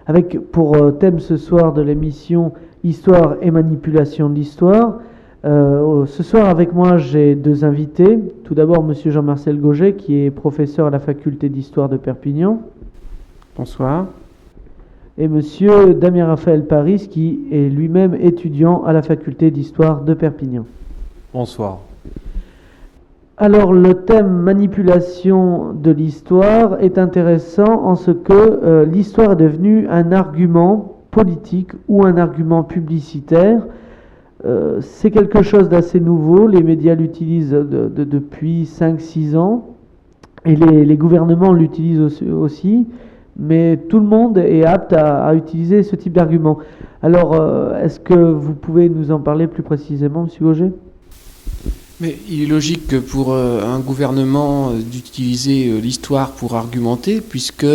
avec pour thème ce soir de l'émission Histoire et manipulation de l'histoire. Ce soir avec moi j'ai deux invités. Tout d'abord monsieur Jean-Marcel Gauget qui est professeur à la faculté d'histoire de Perpignan. Bonsoir. Et monsieur Damien Raphaël Paris qui est lui-même étudiant à la faculté d'histoire de Perpignan. Bonsoir. Alors le thème manipulation de l'histoire est intéressant en ce que l'histoire est devenue un argument politique ou un argument publicitaire. C'est quelque chose d'assez nouveau, les médias l'utilisent depuis 5-6 ans et les gouvernements l'utilisent aussi, mais tout le monde est apte à utiliser ce type d'argument. Alors est-ce que vous pouvez nous en parler plus précisément, M. Gauget ? Mais il est logique que pour un gouvernement d'utiliser l'histoire pour argumenter, puisque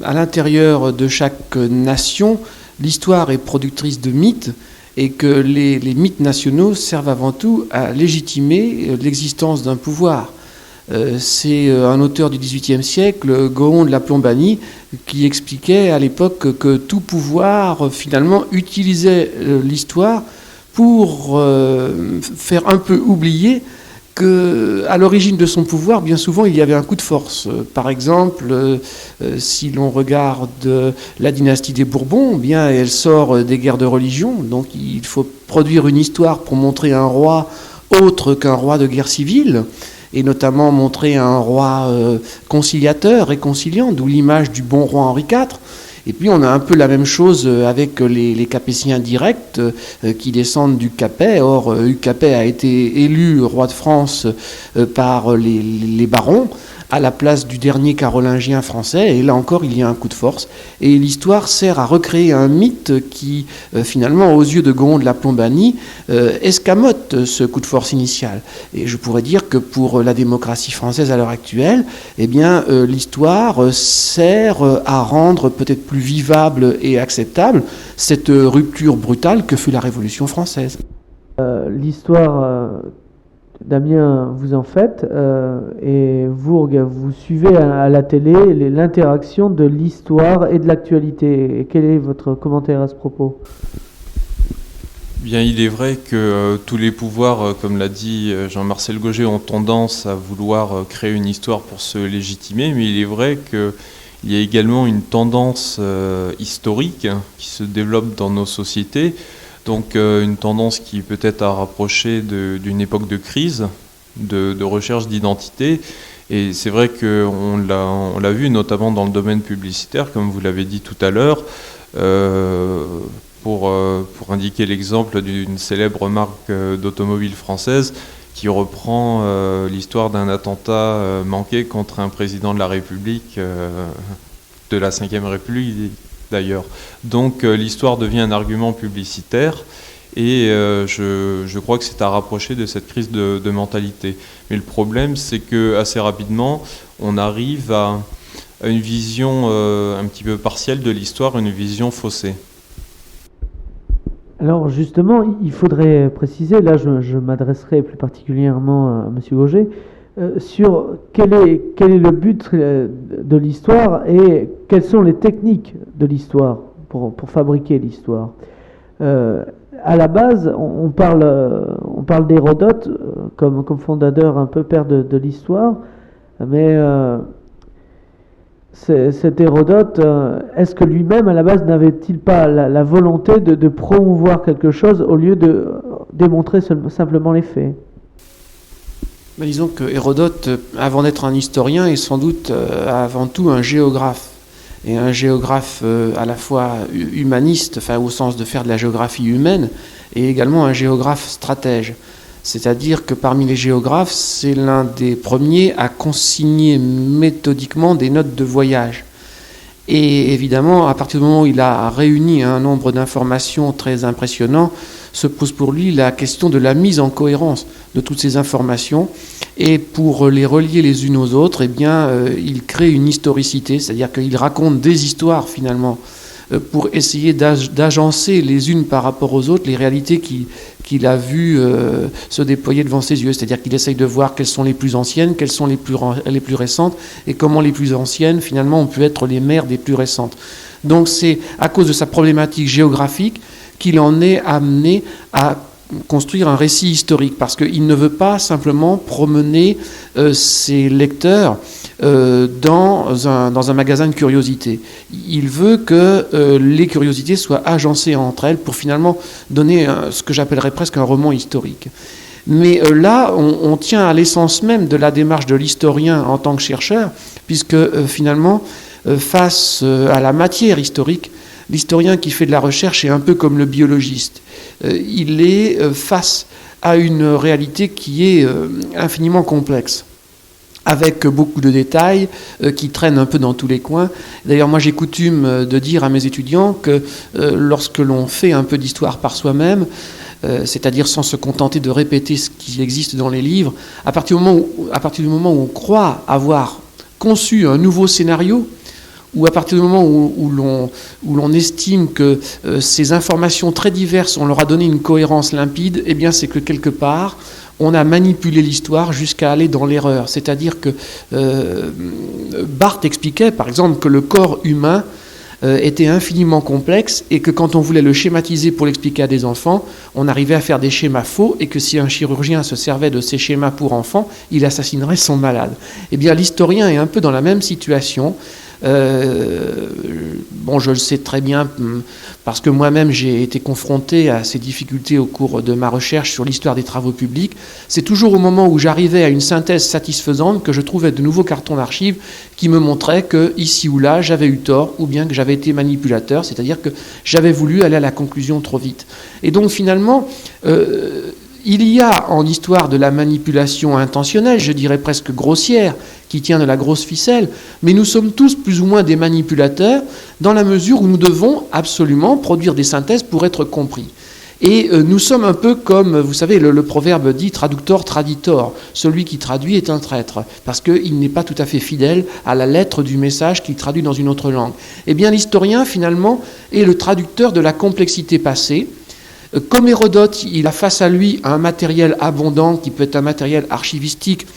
à l'intérieur de chaque nation, l'histoire est productrice de mythes et que les mythes nationaux servent avant tout à légitimer l'existence d'un pouvoir. C'est un auteur du XVIIIe siècle, Gohon de la Plombanie, qui expliquait à l'époque que tout pouvoir finalement utilisait l'histoire pour faire un peu oublier qu'à l'origine de son pouvoir, bien souvent, il y avait un coup de force. Par exemple, si l'on regarde la dynastie des Bourbons, bien, elle sort des guerres de religion, donc il faut produire une histoire pour montrer un roi autre qu'un roi de guerre civile, et notamment montrer un roi conciliateur, réconciliant, d'où l'image du bon roi Henri IV. Et puis on a un peu la même chose avec les Capétiens directs qui descendent du Capet. Or, Hugues Capet a été élu roi de France par les barons à la place du dernier carolingien français. Et là encore, il y a un coup de force. Et l'histoire sert à recréer un mythe qui, finalement, aux yeux de Gohon de la Plombanie, escamote ce coup de force initial. Et je pourrais dire que pour la démocratie française à l'heure actuelle, eh bien, l'histoire sert à rendre peut-être plus vivable et acceptable cette rupture brutale que fut la Révolution française. L'histoire, Damien, vous en faites, et vous suivez à la télé l'interaction de l'histoire et de l'actualité. Et quel est votre commentaire à ce propos ? Bien, il est vrai que tous les pouvoirs, comme l'a dit Jean-Marcel Gauget, ont tendance à vouloir créer une histoire pour se légitimer, mais il est vrai qu'il y a également une tendance historique qui se développe dans nos sociétés, donc une tendance qui peut-être à rapprocher d'une époque de crise, de recherche d'identité. Et c'est vrai qu'on l'a vu notamment dans le domaine publicitaire, comme vous l'avez dit tout à l'heure, pour indiquer l'exemple d'une célèbre marque d'automobile française qui reprend l'histoire d'un attentat manqué contre un président de la République, de la Ve République d'ailleurs. Donc l'histoire devient un argument publicitaire et je crois que c'est à rapprocher de cette crise de mentalité. Mais le problème, c'est que assez rapidement, on arrive à une vision un petit peu partielle de l'histoire, une vision faussée. Alors justement, il faudrait préciser, là je m'adresserai plus particulièrement à M. Gauget, sur quel est le but de l'histoire et quelles sont les techniques de l'histoire pour fabriquer l'histoire. À la base, on parle d'Hérodote comme fondateur, un peu père de l'histoire, mais cet Hérodote, est-ce que lui-même, à la base, n'avait-il pas la volonté de promouvoir quelque chose au lieu de démontrer simplement les faits ? Mais disons que Hérodote, avant d'être un historien, est sans doute avant tout un géographe. Et un géographe à la fois humaniste, enfin au sens de faire de la géographie humaine, et également un géographe stratège. C'est-à-dire que parmi les géographes, c'est l'un des premiers à consigner méthodiquement des notes de voyage. Et évidemment, à partir du moment où il a réuni un nombre d'informations très impressionnant, se pose pour lui la question de la mise en cohérence de toutes ces informations. Et pour les relier les unes aux autres, eh bien, il crée une historicité, c'est-à-dire qu'il raconte des histoires finalement pour essayer d'agencer les unes par rapport aux autres les réalités qu'il a vues se déployer devant ses yeux. C'est-à-dire qu'il essaye de voir quelles sont les plus anciennes, quelles sont les plus récentes, et comment les plus anciennes, finalement, ont pu être les mères des plus récentes. Donc c'est à cause de sa problématique géographique qu'il en est amené à construire un récit historique, parce qu'il ne veut pas simplement promener ses lecteurs dans un magasin de curiosités. Il veut que les curiosités soient agencées entre elles pour finalement donner ce que j'appellerais presque un roman historique. Mais là, on tient à l'essence même de la démarche de l'historien en tant que chercheur, puisque finalement, face à la matière historique, l'historien qui fait de la recherche est un peu comme le biologiste. Il est face à une réalité qui est infiniment complexe, avec beaucoup de détails qui traînent un peu dans tous les coins. D'ailleurs, moi j'ai coutume de dire à mes étudiants que lorsque l'on fait un peu d'histoire par soi-même, c'est-à-dire sans se contenter de répéter ce qui existe dans les livres, à partir du moment où on croit avoir conçu un nouveau scénario, ou à partir du moment où l'on estime que ces informations très diverses, on leur a donné une cohérence limpide, eh bien c'est que quelque part, on a manipulé l'histoire jusqu'à aller dans l'erreur. C'est-à-dire que Barthes expliquait, par exemple, que le corps humain était infiniment complexe et que quand on voulait le schématiser pour l'expliquer à des enfants, on arrivait à faire des schémas faux et que si un chirurgien se servait de ces schémas pour enfants, il assassinerait son malade. Eh bien l'historien est un peu dans la même situation. Bon, je le sais très bien parce que moi-même j'ai été confronté à ces difficultés au cours de ma recherche sur l'histoire des travaux publics. C'est toujours au moment où j'arrivais à une synthèse satisfaisante que je trouvais de nouveaux cartons d'archives qui me montraient que ici ou là j'avais eu tort ou bien que j'avais été manipulateur, c'est-à-dire que j'avais voulu aller à la conclusion trop vite. Et donc finalement, il y a en histoire de la manipulation intentionnelle, je dirais presque grossière, qui tient de la grosse ficelle, mais nous sommes tous plus ou moins des manipulateurs dans la mesure où nous devons absolument produire des synthèses pour être compris. Et nous sommes un peu comme, vous savez, le proverbe dit « traductor traditor », celui qui traduit est un traître, parce qu'il n'est pas tout à fait fidèle à la lettre du message qu'il traduit dans une autre langue. Eh bien l'historien, finalement, est le traducteur de la complexité passée. Comme Hérodote, il a face à lui un matériel abondant qui peut être un matériel archivistique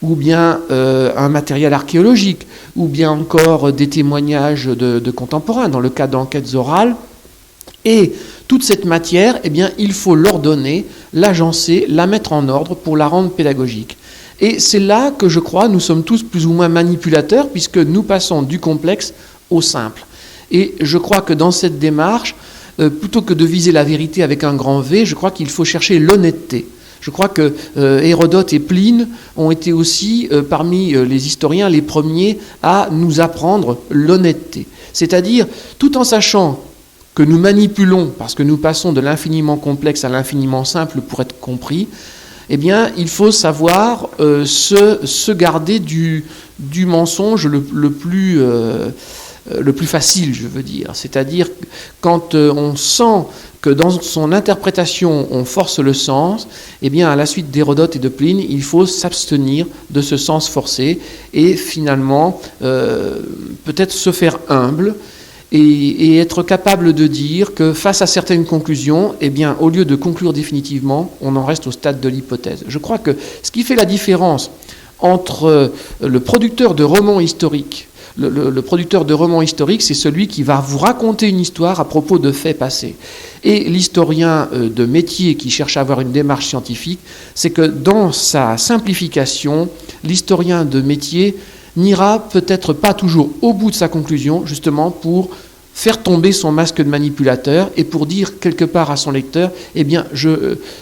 ou bien un matériel archéologique ou bien encore des témoignages de contemporains dans le cas d'enquêtes orales. Et toute cette matière, eh bien, il faut l'ordonner, l'agencer, la mettre en ordre pour la rendre pédagogique. Et c'est là que je crois nous sommes tous plus ou moins manipulateurs puisque nous passons du complexe au simple. Et je crois que dans cette démarche, plutôt que de viser la vérité avec un grand V, je crois qu'il faut chercher l'honnêteté. Je crois que Hérodote et Pline ont été aussi parmi les historiens les premiers à nous apprendre l'honnêteté. C'est-à-dire, tout en sachant que nous manipulons, parce que nous passons de l'infiniment complexe à l'infiniment simple pour être compris, eh bien, il faut savoir se garder du mensonge le plus facile, je veux dire. C'est-à-dire quand on sent que dans son interprétation on force le sens, eh bien à la suite d'Hérodote et de Pline, il faut s'abstenir de ce sens forcé et finalement peut-être se faire humble et être capable de dire que face à certaines conclusions, eh bien au lieu de conclure définitivement, on en reste au stade de l'hypothèse. Je crois que ce qui fait la différence entre le producteur de romans historiques, le producteur de romans historiques, c'est celui qui va vous raconter une histoire à propos de faits passés. Et l'historien de métier qui cherche à avoir une démarche scientifique, c'est que dans sa simplification, l'historien de métier n'ira peut-être pas toujours au bout de sa conclusion, justement pour faire tomber son masque de manipulateur et pour dire quelque part à son lecteur, eh bien,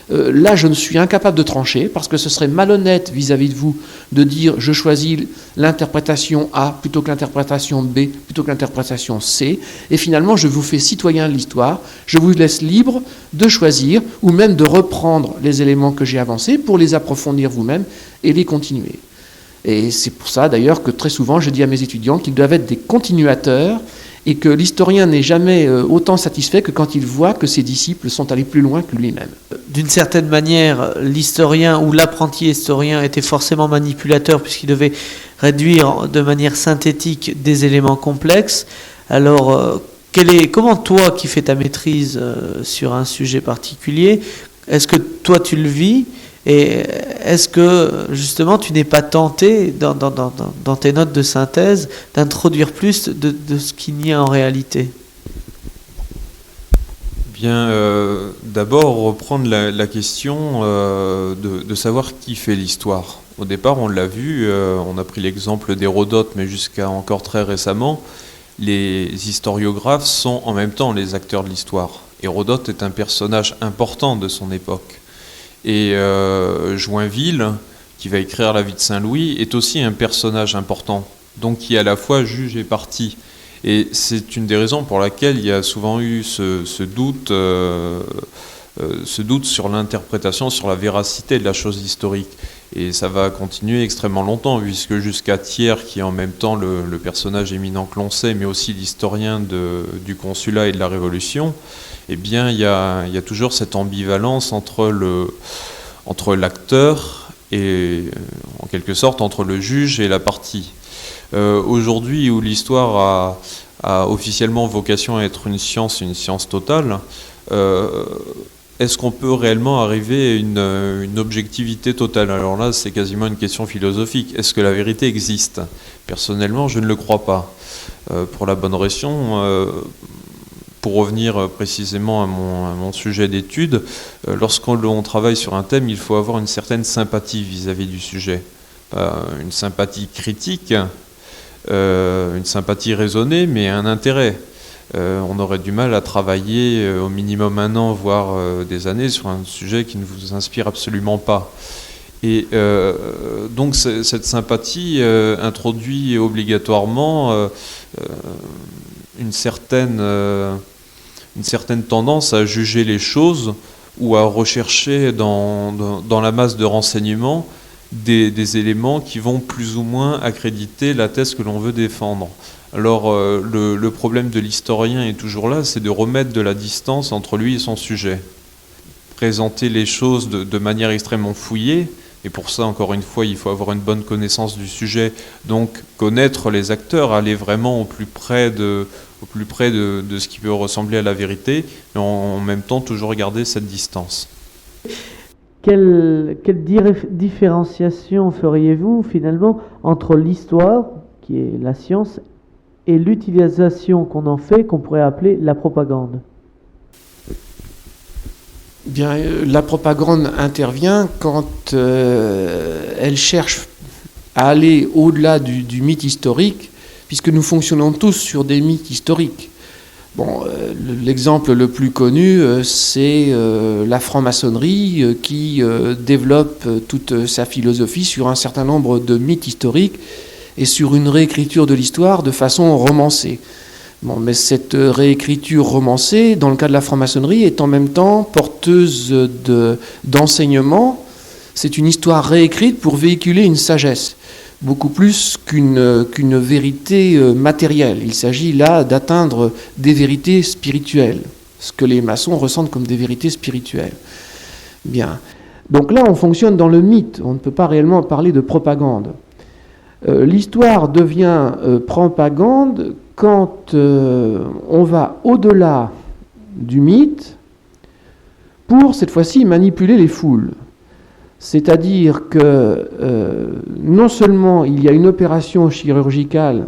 là, je ne suis incapable de trancher parce que ce serait malhonnête vis-à-vis de vous de dire je choisis l'interprétation A plutôt que l'interprétation B, plutôt que l'interprétation C, et finalement, je vous fais citoyen de l'histoire, je vous laisse libre de choisir ou même de reprendre les éléments que j'ai avancés pour les approfondir vous-même et les continuer. Et c'est pour ça, d'ailleurs, que très souvent, je dis à mes étudiants qu'ils doivent être des continuateurs et que l'historien n'est jamais autant satisfait que quand il voit que ses disciples sont allés plus loin que lui-même. D'une certaine manière, l'historien ou l'apprenti historien était forcément manipulateur puisqu'il devait réduire de manière synthétique des éléments complexes. Alors, Comment toi qui fais ta maîtrise sur un sujet particulier, est-ce que toi tu le vis et est-ce que justement tu n'es pas tenté dans tes notes de synthèse d'introduire plus de ce qu'il y a en réalité? Bien, d'abord reprendre la question de savoir qui fait l'histoire. Au départ, on l'a vu, on a pris l'exemple d'Hérodote, mais jusqu'à encore très récemment, les historiographes sont en même temps les acteurs de l'histoire. Hérodote est un personnage important de son époque. Et Joinville, qui va écrire la vie de Saint-Louis, est aussi un personnage important, donc qui est à la fois juge et partie. Et c'est une des raisons pour laquelle il y a souvent eu ce doute sur l'interprétation, sur la véracité de la chose historique. Et ça va continuer extrêmement longtemps, puisque jusqu'à Thiers, qui est en même temps le personnage éminent que l'on sait, mais aussi l'historien du consulat et de la Révolution, eh bien, il y a toujours cette ambivalence entre l'acteur et, en quelque sorte, entre le juge et la partie. Aujourd'hui, où l'histoire a officiellement vocation à être une science totale, est-ce qu'on peut réellement arriver à une objectivité totale? Alors là, c'est quasiment une question philosophique. Est-ce que la vérité existe? Personnellement, je ne le crois pas. Pour la bonne raison, pour revenir précisément à mon sujet d'étude, lorsqu'on travaille sur un thème, il faut avoir une certaine sympathie vis-à-vis du sujet. Une sympathie critique, une sympathie raisonnée, mais un intérêt. On aurait du mal à travailler au minimum 1 an, voire des années, sur un sujet qui ne vous inspire absolument pas. Et donc cette sympathie introduit obligatoirement une certaine tendance à juger les choses ou à rechercher dans la masse de renseignements des éléments qui vont plus ou moins accréditer la thèse que l'on veut défendre. Alors le problème de l'historien est toujours là, c'est de remettre de la distance entre lui et son sujet. Présenter les choses de manière extrêmement fouillée, et pour ça, encore une fois, il faut avoir une bonne connaissance du sujet, donc connaître les acteurs, aller vraiment au plus près de ce qui peut ressembler à la vérité, mais en même temps toujours garder cette distance. Quelle différenciation feriez-vous finalement entre l'histoire, qui est la science, et l'utilisation qu'on en fait, qu'on pourrait appeler la propagande? Bien, la propagande intervient quand elle cherche à aller au-delà du mythe historique, puisque nous fonctionnons tous sur des mythes historiques. Bon, l'exemple le plus connu, c'est la franc-maçonnerie qui développe toute sa philosophie sur un certain nombre de mythes historiques et sur une réécriture de l'histoire de façon romancée. Bon, mais cette réécriture romancée, dans le cas de la franc-maçonnerie, est en même temps porteuse d'enseignement. C'est une histoire réécrite pour véhiculer une sagesse, beaucoup plus qu'une vérité matérielle. Il s'agit là d'atteindre des vérités spirituelles, ce que les maçons ressentent comme des vérités spirituelles. Bien. Donc là, on fonctionne dans le mythe. On ne peut pas réellement parler de propagande. L'histoire devient propagande quand on va au-delà du mythe pour, cette fois-ci, manipuler les foules. C'est-à-dire que non seulement il y a une opération chirurgicale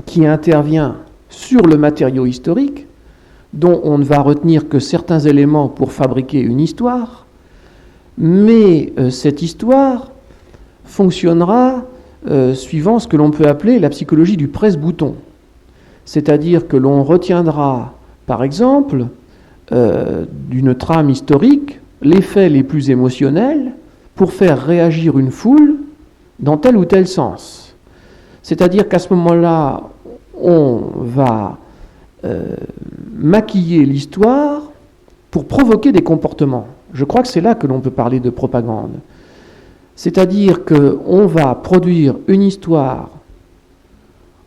qui intervient sur le matériau historique, dont on ne va retenir que certains éléments pour fabriquer une histoire, mais cette histoire fonctionnera suivant ce que l'on peut appeler la psychologie du presse-bouton. C'est-à-dire que l'on retiendra, par exemple, d'une trame historique, les faits les plus émotionnels pour faire réagir une foule dans tel ou tel sens. C'est-à-dire qu'à ce moment-là, on va maquiller l'histoire pour provoquer des comportements. Je crois que c'est là que l'on peut parler de propagande. C'est-à-dire qu'on va produire une histoire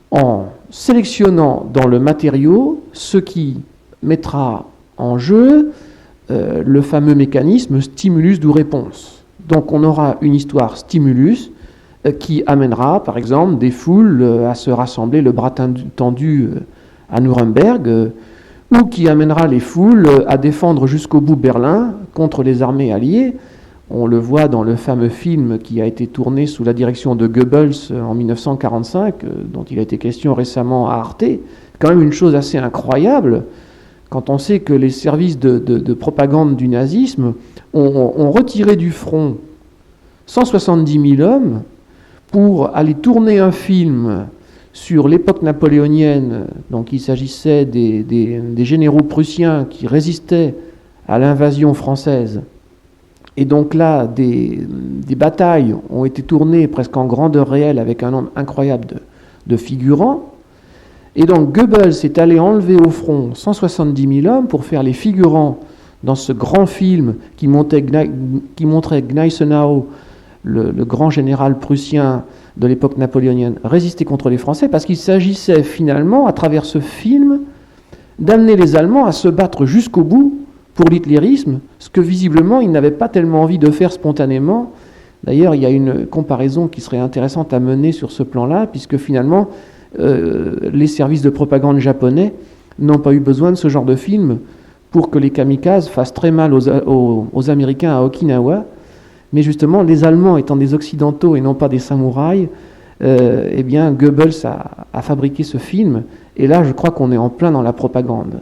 en sélectionnant dans le matériau ce qui mettra en jeu le fameux mécanisme stimulus d'où réponse. Donc on aura une histoire stimulus qui amènera par exemple des foules à se rassembler le bras tendu à Nuremberg, ou qui amènera les foules à défendre jusqu'au bout Berlin contre les armées alliées. On le voit dans le fameux film qui a été tourné sous la direction de Goebbels en 1945, dont il a été question récemment à Arte. C'est quand même une chose assez incroyable quand on sait que les services de propagande du nazisme ont retiré du front 170 000 hommes pour aller tourner un film sur l'époque napoléonienne. Donc il s'agissait des généraux prussiens qui résistaient à l'invasion française. Et donc là, des batailles ont été tournées presque en grandeur réelle avec un nombre incroyable de figurants. Et donc Goebbels est allé enlever au front 170 000 hommes pour faire les figurants dans ce grand film qui montrait Gneisenau, le grand général prussien de l'époque napoléonienne, résister contre les Français, parce qu'il s'agissait finalement, à travers ce film, d'amener les Allemands à se battre jusqu'au bout pour l'hitlérisme, ce que visiblement ils n'avaient pas tellement envie de faire spontanément. D'ailleurs, il y a une comparaison qui serait intéressante à mener sur ce plan-là, puisque finalement, les services de propagande japonais n'ont pas eu besoin de ce genre de film pour que les kamikazes fassent très mal aux Américains à Okinawa. Mais justement, les Allemands étant des Occidentaux et non pas des samouraïs, eh bien, Goebbels a fabriqué ce film. Et là, je crois qu'on est en plein dans la propagande.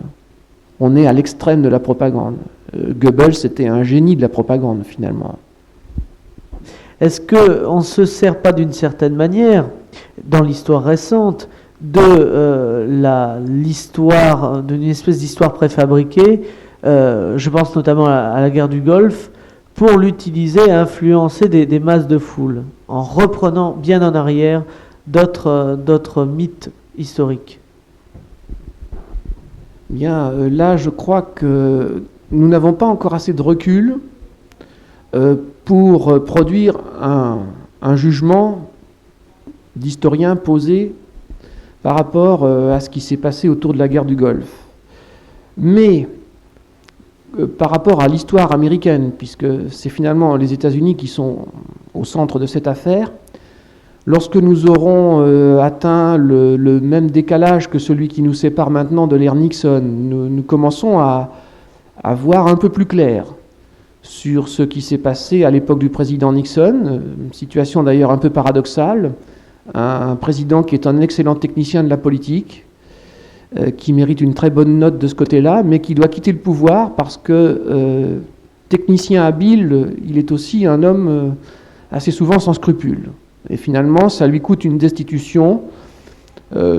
On est à l'extrême de la propagande. Goebbels était un génie de la propagande, finalement. Est-ce qu'on ne se sert pas d'une certaine manière, dans l'histoire récente, d'une espèce d'histoire préfabriquée, je pense notamment à la guerre du Golfe, pour l'utiliser et influencer des masses de foule, en reprenant bien en arrière d'autres mythes historiques? Bien, là, je crois que nous n'avons pas encore assez de recul pour produire un jugement d'historien posé par rapport à ce qui s'est passé autour de la guerre du Golfe. Mais par rapport à l'histoire américaine, puisque c'est finalement les États-Unis qui sont au centre de cette affaire, lorsque nous aurons atteint le même décalage que celui qui nous sépare maintenant de l'ère Nixon, nous commençons à voir un peu plus clair sur ce qui s'est passé à l'époque du président Nixon, une situation d'ailleurs un peu paradoxale, un président qui est un excellent technicien de la politique, qui mérite une très bonne note de ce côté-là, mais qui doit quitter le pouvoir parce que, technicien habile, il est aussi un homme assez souvent sans scrupules. Et finalement, ça lui coûte une destitution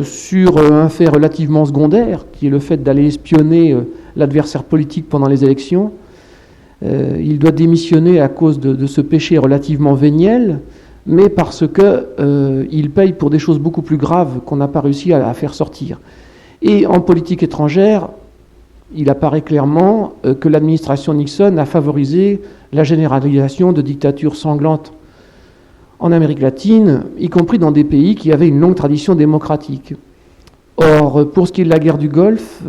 sur un fait relativement secondaire, qui est le fait d'aller espionner l'adversaire politique pendant les élections. Il doit démissionner à cause de ce péché relativement véniel, mais parce qu'il paye pour des choses beaucoup plus graves qu'on n'a pas réussi à faire sortir. Et en politique étrangère, il apparaît clairement que l'administration Nixon a favorisé la généralisation de dictatures sanglantes en Amérique latine, y compris dans des pays qui avaient une longue tradition démocratique. Or, pour ce qui est de la guerre du Golfe,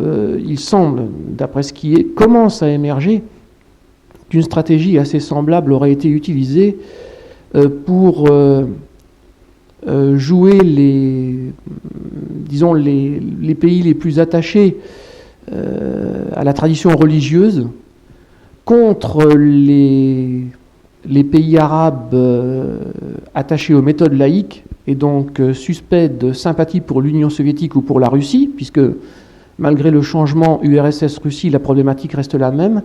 il semble, d'après ce qui commence à émerger, qu'une stratégie assez semblable aurait été utilisée pour jouer les pays les plus attachés à la tradition religieuse contre les pays arabes attachés aux méthodes laïques et donc suspects de sympathie pour l'Union soviétique ou pour la Russie, puisque malgré le changement URSS-Russie, la problématique reste la même.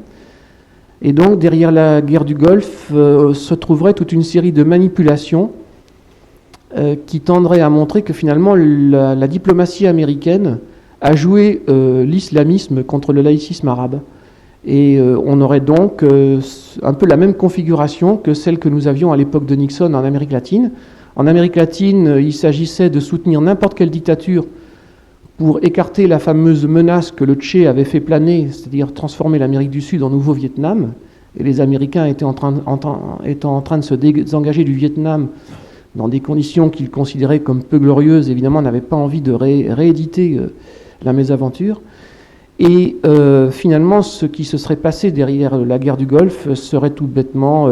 Et donc derrière la guerre du Golfe se trouverait toute une série de manipulations qui tendraient à montrer que finalement la diplomatie américaine a joué l'islamisme contre le laïcisme arabe. Et on aurait donc un peu la même configuration que celle que nous avions à l'époque de Nixon en Amérique latine. En Amérique latine, il s'agissait de soutenir n'importe quelle dictature pour écarter la fameuse menace que le Tché avait fait planer, c'est-à-dire transformer l'Amérique du Sud en nouveau Vietnam. Et les Américains étaient en train de se désengager du Vietnam dans des conditions qu'ils considéraient comme peu glorieuses, évidemment, n'avaient pas envie de rééditer la mésaventure. Et finalement, ce qui se serait passé derrière la guerre du Golfe serait tout bêtement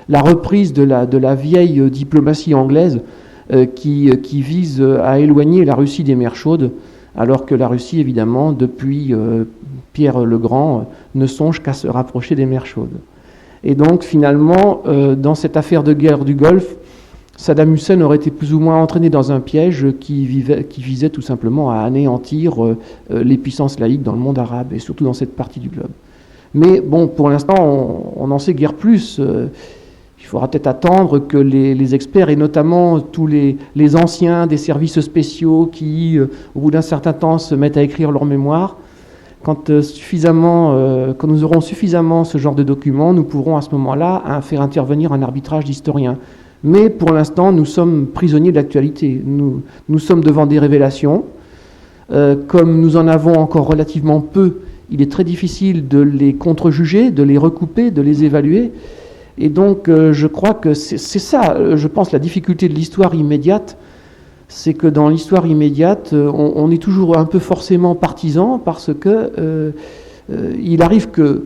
la reprise de la vieille diplomatie anglaise qui vise à éloigner la Russie des mers chaudes alors que la Russie, évidemment, depuis Pierre le Grand, ne songe qu'à se rapprocher des mers chaudes. Et donc, finalement, dans cette affaire de guerre du Golfe, Saddam Hussein aurait été plus ou moins entraîné dans un piège qui visait tout simplement à anéantir les puissances laïques dans le monde arabe, et surtout dans cette partie du globe. Mais bon, pour l'instant, on n'en sait guère plus. Il faudra peut-être attendre que les experts, et notamment tous les anciens des services spéciaux qui, au bout d'un certain temps, se mettent à écrire leur mémoire, quand nous aurons suffisamment ce genre de documents, nous pourrons à ce moment-là faire intervenir un arbitrage d'historiens. Mais pour l'instant, nous sommes prisonniers de l'actualité. Nous sommes devant des révélations. Comme nous en avons encore relativement peu, il est très difficile de les contre-juger, de les recouper, de les évaluer. Et donc, je crois que c'est ça, je pense, la difficulté de l'histoire immédiate, c'est que dans l'histoire immédiate, on est toujours un peu forcément partisan, parce que il arrive que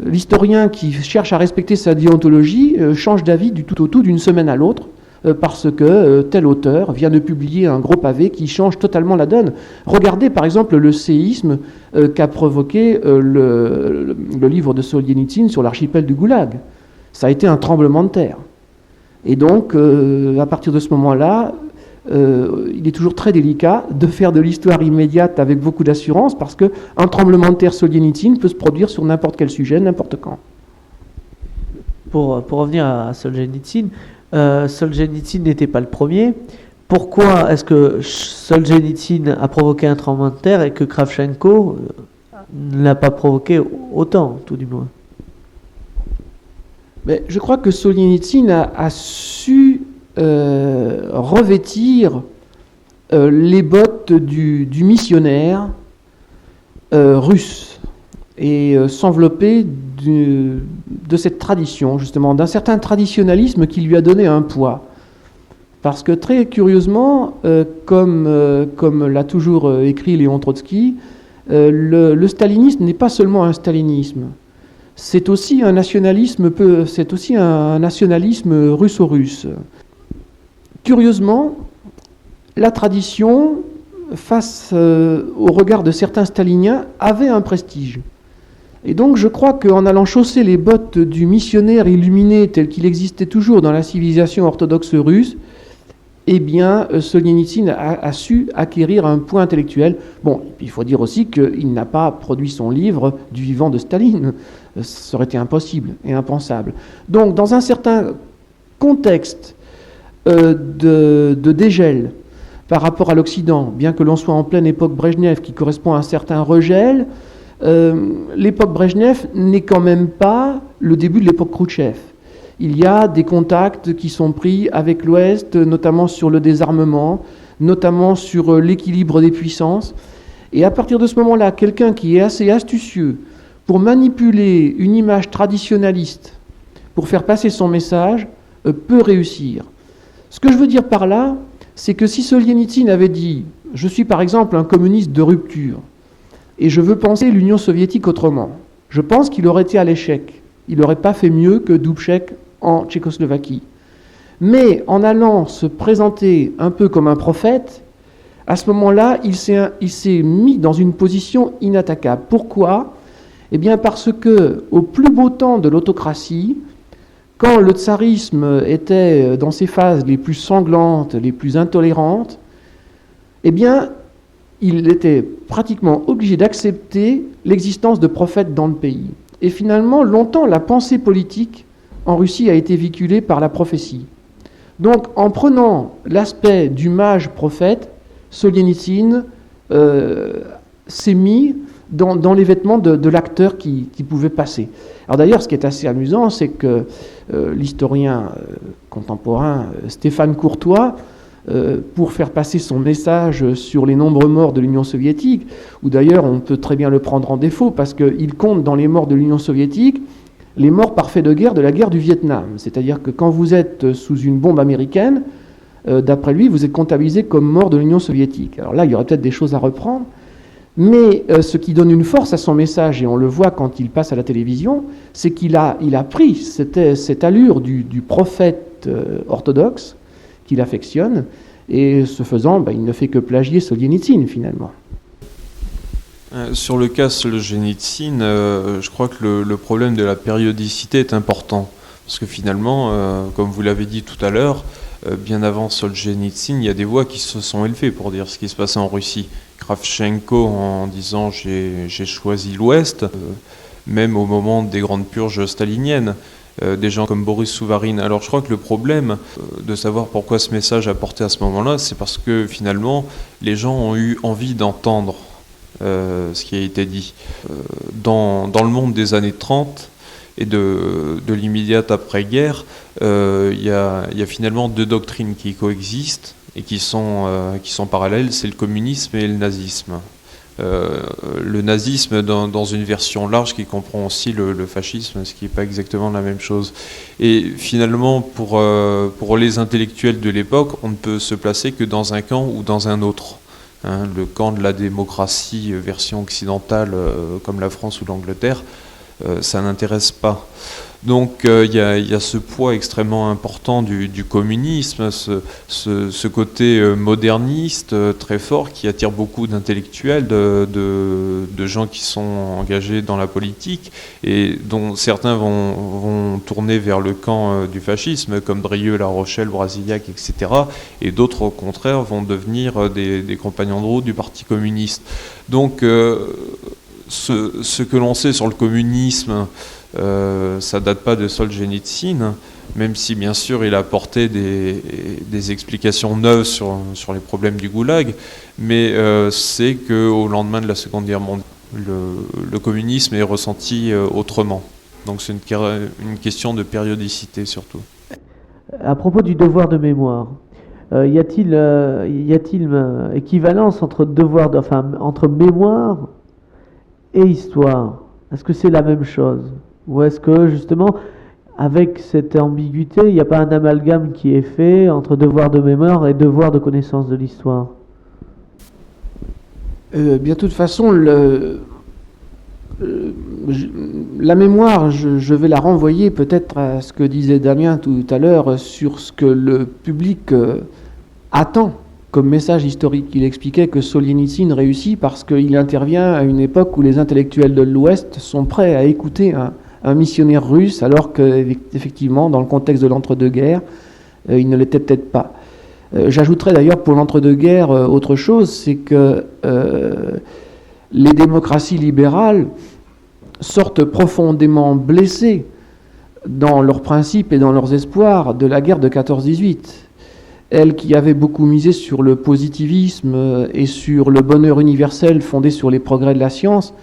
l'historien qui cherche à respecter sa déontologie change d'avis du tout au tout d'une semaine à l'autre, parce que tel auteur vient de publier un gros pavé qui change totalement la donne. Regardez par exemple le séisme qu'a provoqué le livre de Solzhenitsyn sur l'archipel du Goulag. Ça a été un tremblement de terre. Et donc, à partir de ce moment-là, il est toujours très délicat de faire de l'histoire immédiate avec beaucoup d'assurance, parce qu'un tremblement de terre Solzhenitsyn peut se produire sur n'importe quel sujet, n'importe quand. Pour revenir à Solzhenitsyn, Solzhenitsyn n'était pas le premier. Pourquoi est-ce que Solzhenitsyn a provoqué un tremblement de terre et que Kravchenko ne l'a pas provoqué autant, tout du moins? Mais je crois que Solzhenitsyn a su revêtir les bottes du missionnaire russe et s'envelopper de cette tradition, justement, d'un certain traditionnalisme qui lui a donné un poids. Parce que très curieusement, comme l'a toujours écrit Léon Trotsky, le stalinisme n'est pas seulement un stalinisme, c'est aussi un nationalisme russo-russe. Curieusement, la tradition, face au regard de certains staliniens, avait un prestige. Et donc je crois qu'en allant chausser les bottes du missionnaire illuminé tel qu'il existait toujours dans la civilisation orthodoxe russe, eh bien Solzhenitsyn a su acquérir un point intellectuel. Bon, il faut dire aussi qu'il n'a pas produit son livre du vivant de Staline. Ça aurait été impossible et impensable. Donc dans un certain contexte de dégel par rapport à l'Occident, bien que l'on soit en pleine époque Brejnev qui correspond à un certain regel, l'époque Brejnev n'est quand même pas le début de l'époque Khrouchtchev. Il y a des contacts qui sont pris avec l'Ouest, notamment sur le désarmement, notamment sur l'équilibre des puissances. Et à partir de ce moment-là, quelqu'un qui est assez astucieux pour manipuler une image traditionnaliste, pour faire passer son message, peut réussir. Ce que je veux dire par là, c'est que si Solzhenitsyn avait dit « Je suis par exemple un communiste de rupture et je veux penser l'Union soviétique autrement », je pense qu'il aurait été à l'échec. Il n'aurait pas fait mieux que Dubček en Tchécoslovaquie. Mais en allant se présenter un peu comme un prophète, à ce moment-là, il s'est mis dans une position inattaquable. Pourquoi ? Eh bien parce que, au plus beau temps de l'autocratie, quand le tsarisme était dans ses phases les plus sanglantes, les plus intolérantes, eh bien, il était pratiquement obligé d'accepter l'existence de prophètes dans le pays. Et finalement, longtemps, la pensée politique en Russie a été véhiculée par la prophétie. Donc, en prenant l'aspect du mage prophète, Solzhenitsyn s'est mis dans les vêtements de l'acteur qui pouvait passer. Alors d'ailleurs, ce qui est assez amusant, c'est que l'historien contemporain Stéphane Courtois, pour faire passer son message sur les nombreux morts de l'Union soviétique, où d'ailleurs on peut très bien le prendre en défaut, parce qu'il compte dans les morts de l'Union soviétique les morts par fait de guerre de la guerre du Vietnam. C'est-à-dire que quand vous êtes sous une bombe américaine, d'après lui, vous êtes comptabilisé comme mort de l'Union soviétique. Alors là, il y aurait peut-être des choses à reprendre, mais ce qui donne une force à son message, et on le voit quand il passe à la télévision, c'est qu'il a pris cette allure du prophète orthodoxe, qu'il affectionne, Et ce faisant, il ne fait que plagier Solzhenitsyn finalement. Sur le cas Solzhenitsyn, je crois que le problème de la périodicité est important. Parce que finalement, comme vous l'avez dit tout à l'heure, bien avant Solzhenitsyn, il y a des voix qui se sont élevées pour dire ce qui se passait en Russie. Kravchenko en disant j'ai choisi l'Ouest, même au moment des grandes purges staliniennes. Des gens comme Boris Souvarine. Alors je crois que le problème de savoir pourquoi ce message a porté à ce moment-là, c'est parce que finalement, les gens ont eu envie d'entendre ce qui a été dit. Dans le monde des années 30 et de l'immédiate après-guerre, il y a finalement deux doctrines qui coexistent et qui sont parallèles, c'est le communisme et le nazisme. Le nazisme dans une version large qui comprend aussi le fascisme, ce qui n'est pas exactement la même chose. Et finalement, pour les intellectuels de l'époque, on ne peut se placer que dans un camp ou dans un autre. Le camp de la démocratie, version occidentale, comme la France ou l'Angleterre, ça n'intéresse pas. Donc il y a ce poids extrêmement important du communisme, ce côté moderniste très fort qui attire beaucoup d'intellectuels, de gens qui sont engagés dans la politique et dont certains vont tourner vers le camp du fascisme, comme Drieux, La Rochelle, Brasillac, etc. Et d'autres, au contraire, vont devenir des compagnons de route du Parti communiste. Donc ce que l'on sait sur le communisme, ça date pas de Solzhenitsyn, même si bien sûr il a apporté des explications neuves sur les problèmes du goulag, mais c'est qu'au lendemain de la Seconde Guerre mondiale, le communisme est ressenti autrement. Donc c'est une question de périodicité surtout. À propos du devoir de mémoire, y a-t-il équivalence entre entre mémoire et histoire? Est-ce que c'est la même chose? Ou est-ce que, justement, avec cette ambiguïté, il n'y a pas un amalgame qui est fait entre devoir de mémoire et devoir de connaissance de l'histoire? De toute façon, la mémoire, je vais la renvoyer peut-être à ce que disait Damien tout à l'heure sur ce que le public attend comme message historique. Il expliquait que Solzhenitsyn réussit parce qu'il intervient à une époque où les intellectuels de l'Ouest sont prêts à écouter un missionnaire russe, alors qu'effectivement, dans le contexte de l'entre-deux-guerres, il ne l'était peut-être pas. J'ajouterais d'ailleurs pour l'entre-deux-guerres autre chose, c'est que les démocraties libérales sortent profondément blessées dans leurs principes et dans leurs espoirs de la guerre de 14-18. Elles qui avaient beaucoup misé sur le positivisme et sur le bonheur universel fondé sur les progrès de la science,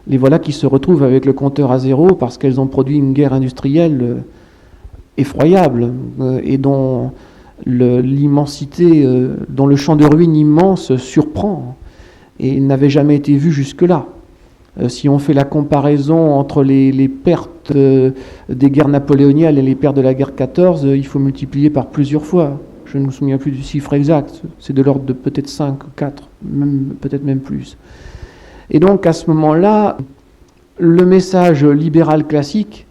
les voilà qui se retrouvent avec le compteur à zéro parce qu'elles ont produit une guerre industrielle effroyable et dont l'immensité, dont le champ de ruines immense surprend et n'avait jamais été vu jusque-là. Si on fait la comparaison entre les pertes des guerres napoléoniennes et les pertes de la guerre 14, il faut multiplier par plusieurs fois. Je ne me souviens plus du chiffre exact, c'est de l'ordre de peut-être 5 ou 4, peut-être même plus. Et donc à ce moment-là, le message libéral classique,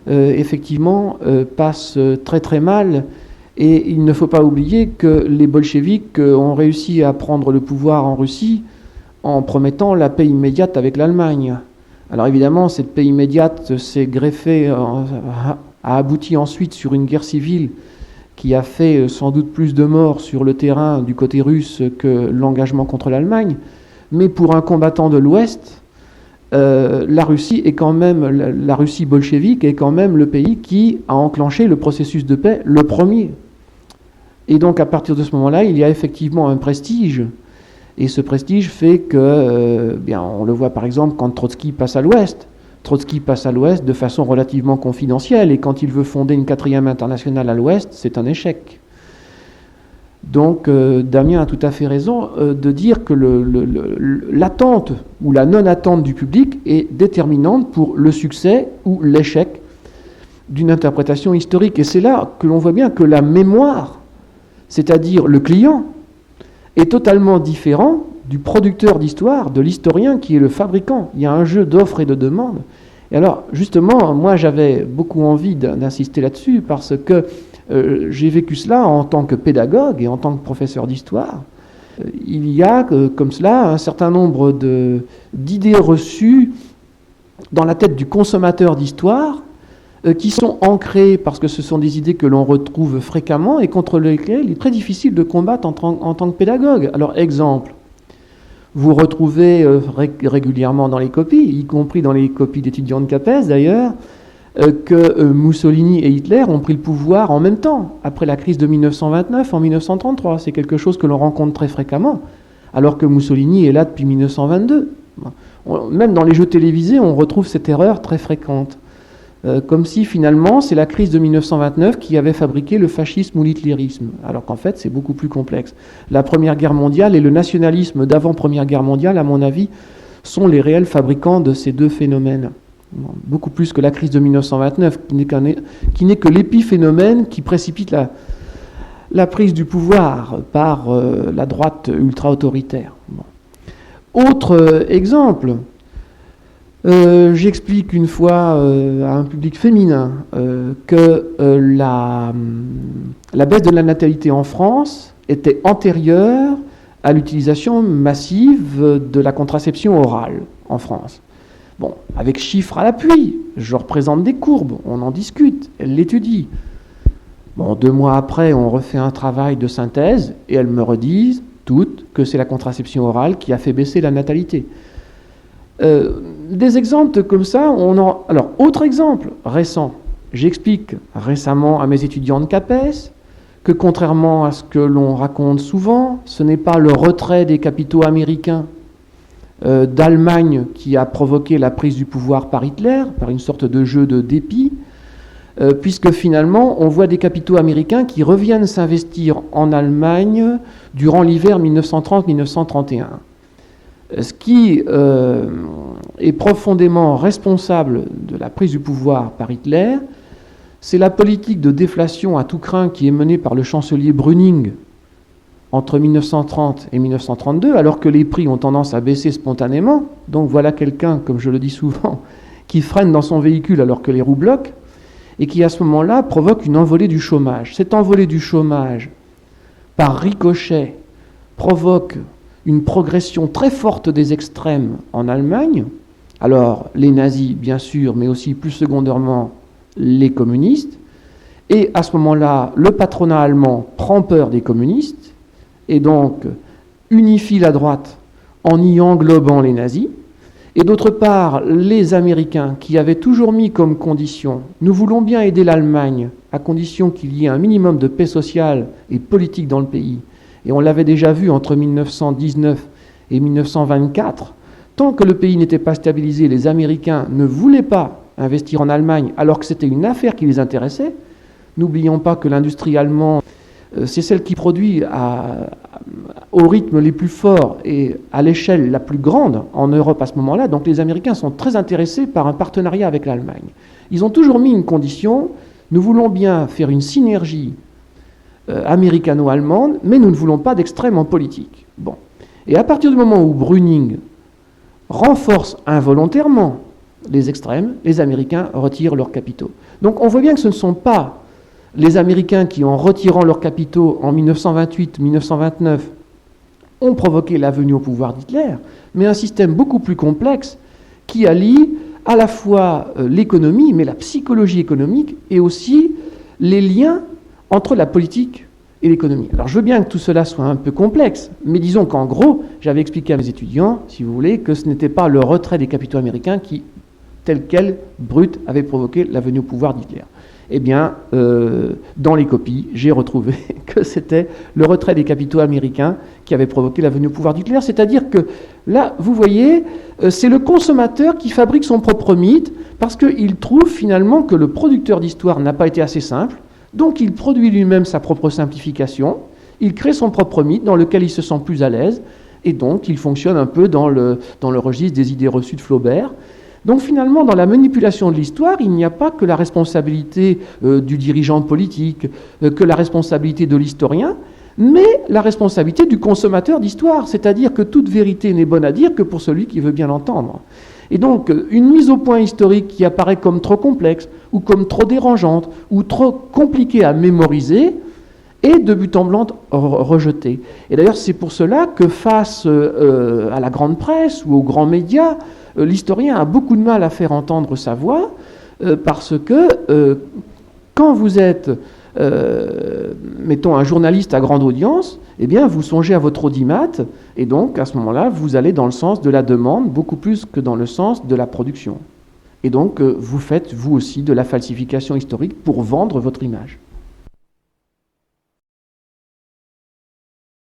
effectivement, passe très très mal. Et il ne faut pas oublier que les bolcheviks ont réussi à prendre le pouvoir en Russie en promettant la paix immédiate avec l'Allemagne. Alors évidemment, cette paix immédiate s'est greffée, a abouti ensuite sur une guerre civile qui a fait sans doute plus de morts sur le terrain du côté russe que l'engagement contre l'Allemagne. Mais pour un combattant de l'Ouest, la Russie bolchevique est quand même le pays qui a enclenché le processus de paix le premier. Et donc à partir de ce moment-là, il y a effectivement un prestige. Et ce prestige fait que, on le voit par exemple quand Trotsky passe à l'Ouest. Trotsky passe à l'Ouest de façon relativement confidentielle. Et quand il veut fonder une 4e internationale à l'Ouest, c'est un échec. Donc Damien a tout à fait raison de dire que l'attente ou la non-attente du public est déterminante pour le succès ou l'échec d'une interprétation historique. Et c'est là que l'on voit bien que la mémoire, c'est-à-dire le client, est totalement différent du producteur d'histoire, de l'historien qui est le fabricant. Il y a un jeu d'offres et de demandes. Et alors, justement, moi j'avais beaucoup envie d'insister là-dessus parce que J'ai vécu cela en tant que pédagogue et en tant que professeur d'histoire. Il y a comme cela un certain nombre d'idées reçues dans la tête du consommateur d'histoire qui sont ancrées parce que ce sont des idées que l'on retrouve fréquemment et contre lesquelles il est très difficile de combattre en tant que pédagogue. Alors, exemple, vous retrouvez régulièrement dans les copies, y compris dans les copies d'étudiants de CAPES d'ailleurs, que Mussolini et Hitler ont pris le pouvoir en même temps, après la crise de 1929, en 1933. C'est quelque chose que l'on rencontre très fréquemment, alors que Mussolini est là depuis 1922. Même dans les jeux télévisés, on retrouve cette erreur très fréquente. Comme si finalement c'est la crise de 1929 qui avait fabriqué le fascisme ou l'hitlérisme, alors qu'en fait c'est beaucoup plus complexe. La Première Guerre mondiale et le nationalisme d'avant Première Guerre mondiale, à mon avis, sont les réels fabricants de ces deux phénomènes. Beaucoup plus que la crise de 1929, qui n'est que l'épiphénomène qui précipite la prise du pouvoir par la droite ultra-autoritaire. Autre exemple, j'explique une fois à un public féminin que la baisse de la natalité en France était antérieure à l'utilisation massive de la contraception orale en France. Bon, avec chiffres à l'appui, je représente des courbes, on en discute, elle l'étudie. Bon, 2 mois après, on refait un travail de synthèse et elles me redisent toutes que c'est la contraception orale qui a fait baisser la natalité. Des exemples comme ça, Alors, autre exemple récent, j'explique récemment à mes étudiants de CAPES que contrairement à ce que l'on raconte souvent, ce n'est pas le retrait des capitaux américains d'Allemagne qui a provoqué la prise du pouvoir par Hitler, par une sorte de jeu de dépit, puisque finalement, on voit des capitaux américains qui reviennent s'investir en Allemagne durant l'hiver 1930-1931. Ce qui est profondément responsable de la prise du pouvoir par Hitler, c'est la politique de déflation à tout crin qui est menée par le chancelier Brüning entre 1930 et 1932, alors que les prix ont tendance à baisser spontanément. Donc voilà quelqu'un, comme je le dis souvent, qui freine dans son véhicule alors que les roues bloquent, et qui à ce moment-là provoque une envolée du chômage. Cette envolée du chômage, par ricochet, provoque une progression très forte des extrêmes en Allemagne. Alors les nazis, bien sûr, mais aussi plus secondairement les communistes. Et à ce moment-là, le patronat allemand prend peur des communistes et donc unifie la droite en y englobant les nazis. Et d'autre part, les Américains qui avaient toujours mis comme condition « nous voulons bien aider l'Allemagne à condition qu'il y ait un minimum de paix sociale et politique dans le pays ». Et on l'avait déjà vu entre 1919 et 1924. Tant que le pays n'était pas stabilisé, les Américains ne voulaient pas investir en Allemagne alors que c'était une affaire qui les intéressait. N'oublions pas que l'industrie allemande, c'est celle qui produit au rythme les plus forts et à l'échelle la plus grande en Europe à ce moment-là. Donc les Américains sont très intéressés par un partenariat avec l'Allemagne. Ils ont toujours mis une condition, nous voulons bien faire une synergie américano-allemande, mais nous ne voulons pas d'extrême en politique. Bon. Et à partir du moment où Brüning renforce involontairement les extrêmes, les Américains retirent leurs capitaux. Donc on voit bien que ce ne sont pas les Américains qui, en retirant leurs capitaux en 1928-1929, ont provoqué la venue au pouvoir d'Hitler, mais un système beaucoup plus complexe qui allie à la fois l'économie, mais la psychologie économique, et aussi les liens entre la politique et l'économie. Alors je veux bien que tout cela soit un peu complexe, mais disons qu'en gros, j'avais expliqué à mes étudiants, si vous voulez, que ce n'était pas le retrait des capitaux américains qui, tel quel, brut, avait provoqué la venue au pouvoir d'Hitler. Eh bien, dans les copies, j'ai retrouvé que c'était le retrait des capitaux américains qui avait provoqué la venue au pouvoir d'Hitler. C'est-à-dire que là, vous voyez, c'est le consommateur qui fabrique son propre mythe parce qu'il trouve finalement que le producteur d'histoire n'a pas été assez simple. Donc il produit lui-même sa propre simplification, il crée son propre mythe dans lequel il se sent plus à l'aise, et donc il fonctionne un peu dans le registre des idées reçues de Flaubert. Donc finalement, dans la manipulation de l'histoire, il n'y a pas que la responsabilité du dirigeant politique, que la responsabilité de l'historien, mais la responsabilité du consommateur d'histoire, c'est-à-dire que toute vérité n'est bonne à dire que pour celui qui veut bien l'entendre. Et donc, une mise au point historique qui apparaît comme trop complexe, ou comme trop dérangeante, ou trop compliquée à mémoriser, est de but en blanc rejetée. Et d'ailleurs, c'est pour cela que face à la grande presse ou aux grands médias, l'historien a beaucoup de mal à faire entendre sa voix, parce que quand vous êtes, mettons, un journaliste à grande audience, eh bien, vous songez à votre audimat, et donc, à ce moment-là, vous allez dans le sens de la demande, beaucoup plus que dans le sens de la production. Et donc, vous faites, vous aussi, de la falsification historique pour vendre votre image.